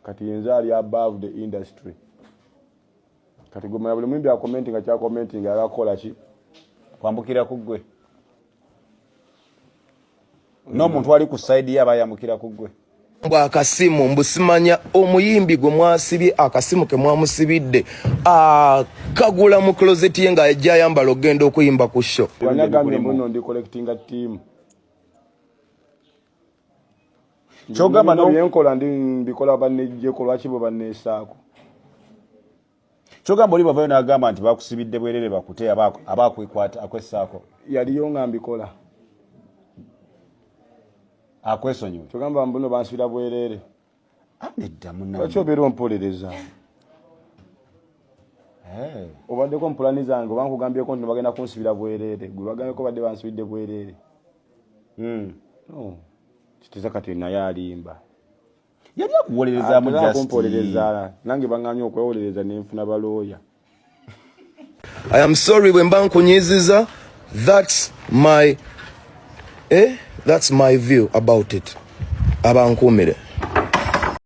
kati yenza ali above the industry. Kati goma buli mwimbi commenting cha commenting agakola ki kwambukira kugwe. No muntu ali ku side yaba yamukira kugwe. Mbwa akasimu mbusimanya omuyimbi gwe mwasibye akasimu ke mwamusibidde kagula mu closet ye nga ajja yambala ogenda okuyimba ku show. Wanyagamye muno ndi collecting a team. Chogamba no yenkola ndi mbikola banejje ko lwaki bo banesaako. Chogamba oli bavayo n'agamba nti bakusibidde bwerere bakute abakwekwata akwessaako. Yaliyo nga mbikola. Akwesonyiwe. Chogamba mbuno bansibira bwerere. Nedda munna. Lwaki obeera ompolereza? Obadde ko mpulani zange bankugambyeko nti bagenda kunsibira bwerere. Gwe bagambeko badde bansibidde bwerere. No. Kitiza kati naye alimba. Yali akuwolereza mu justice. Kumpolereza. Nange banganya okwewolereza n'enfuna balooya. I am sorry when bankunyiziza. That's my view about it. Abankumire.